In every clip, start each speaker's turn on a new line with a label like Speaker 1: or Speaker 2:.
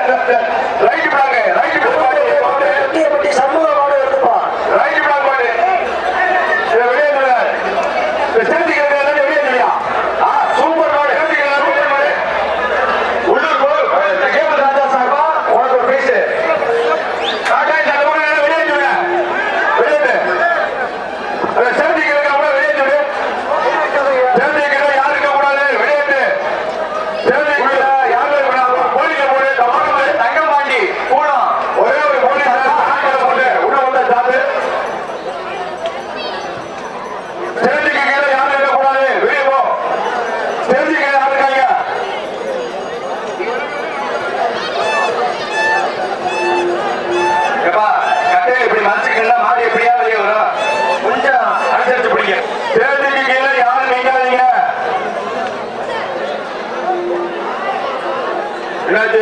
Speaker 1: Right black right
Speaker 2: பட்டி சண்முக மாடு இருக்குப்பா.
Speaker 1: ரைட் பிளாக் மாடு வெளியே தெரிஞ்சுக்கிறேன் வெளியே சூப்பர் மாடு சூப்பர் மாடு உள்ளூர் கேபிள் ராஜா சார்பா உனக்கு ஒரு பேசு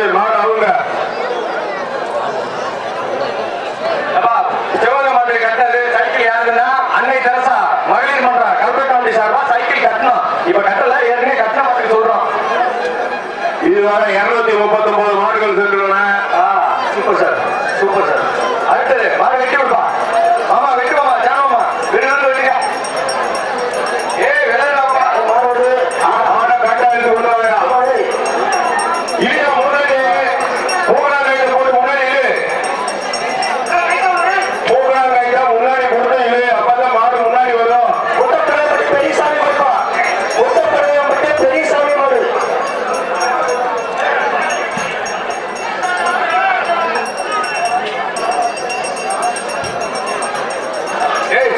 Speaker 1: மாடு அவங்க சிவகங்கை மாட்டு கட்டது சைக்கிள் யாருன்னா அன்னை தெரசா மகளிர் மன்றம் கல்பட்டாண்டி சார்பா சைக்கிள் கட்டணும். இப்ப கட்டல ஏற்கனவே கட்டண மாட்டுக்கு சொல்றோம். இதுவரை 239 மாடுகள் சென்றுள்ளன. Super sir super sir. அடுத்தது மாடு வெட்டி விடுப்பா. ஆமா வெட்டுவாமா ஜானமா வெறும் வெட்டுங்க. வெள்ளப்பா மாடு ஆனா கட்டா இருந்து உள்ளாங்க. இல்ல முன்னாடி போகலாம் கையில போட்டு முன்னாடி போகலாம் கையில முன்னாடி கொடுத்தா இல்லை. அப்பதான் மாடு முன்னாடி வரும்.
Speaker 2: முட்டப்பள்ளி பெரியசாமி மாடுப்பா. முட்டப்பள்ளி பெரியசாமி மாடு.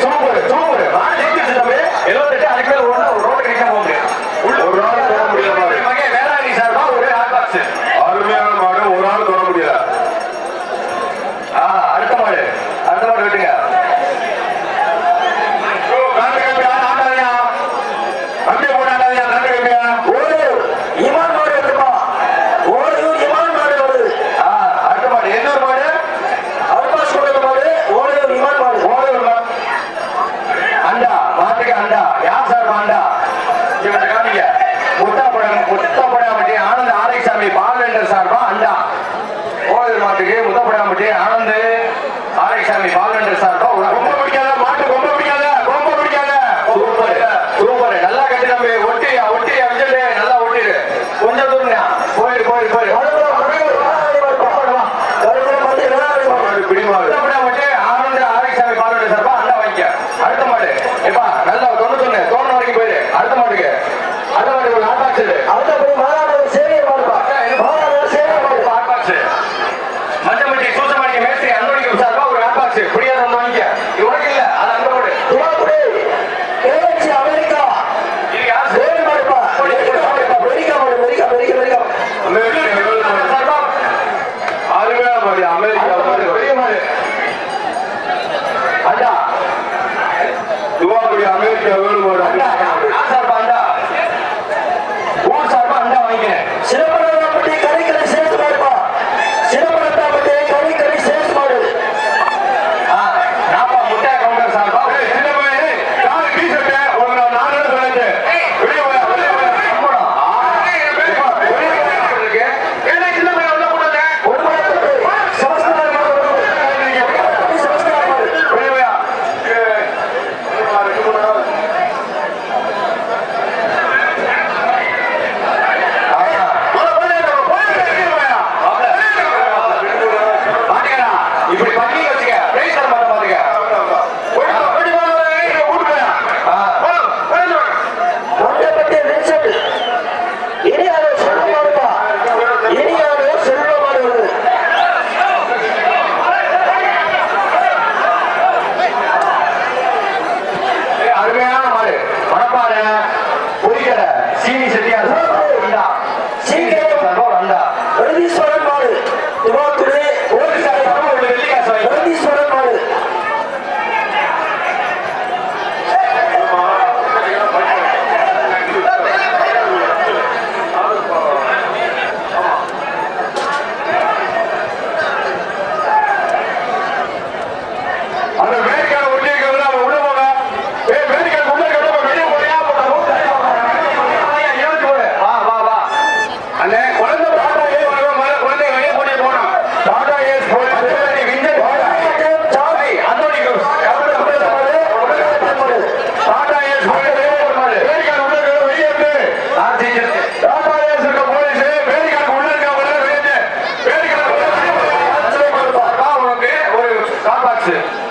Speaker 1: Super super. மாடு ஜெயிச்சு தம்பி 78 அதுக்கு மேல ஒரு ரோடு கிடைக்க போக முடியாது. ஒரு ரோடு போக முடியாது. வேளாண் சார்பா ஒரு ஆட்பாக்ஸ் அருமையான மாடு ஒரு ஆள் தொட முடியல. அடுத்த மாடு வெட்டுங்க. அப்படியே போட்டாங்க நன்றி கம்பியா.
Speaker 2: ஓடியூர் இமான் மாடு இருக்குப்பா. ஓடியூர் இமான் மாடு வருது.
Speaker 1: அடுத்த மாடு எண்ணூர் மாடு
Speaker 2: அல்பாஸ் மாடு ஓடியூர் இமான் மாடு.
Speaker 1: ஓடியூர் அண்டா மாட்டுக்கு அண்டா யார் சார் அண்டா இவங்க காமிங்க. முத்தப்படாமட்டி ஆனந்த் ஆரைசாமி பால்வெண்டர் சார்பா அண்டா. ஓடியூர் மாட்டுக்கு முத்தப்படாமட்டி ஆனந்த் ஆரைசாமி பால்வெண்டர் சார்பா ரொம்ப பிடிக்காத மாட்டு ரொம்ப பிடிக்காத சூப்பர் சூப்பர். நல்லா கட்டி நம்பி ஒட்டியா விஜய் நல்லா ஒட்டிடு. கொஞ்சம் தூரம் போயிடு ஆனந்த் ஆரைசாமி பால்வெண்டர் சார்பா அண்டா வாங்கிக்க. அடுத்த மாடு எப்பா நல்லா 91 தோண வரைக்கும் போயிடு. அடுத்த மாட்டுக்கு ஒரு ஆட்பாக்ஸ்
Speaker 2: அடுத்தபடி மாநாடு சேவியர் மாடுப்பா. மாநாடு சேவியர் மாடு
Speaker 1: ஆட்பாக்ஸ் மஞ்சமட்டி சூசமணிக்கு மேஸ்திரி அன்பளிக்கும் சார்பா ஒரு ஆட்பாக்ஸ் புரியாத வந்து வாங்கிக்க. பரிசு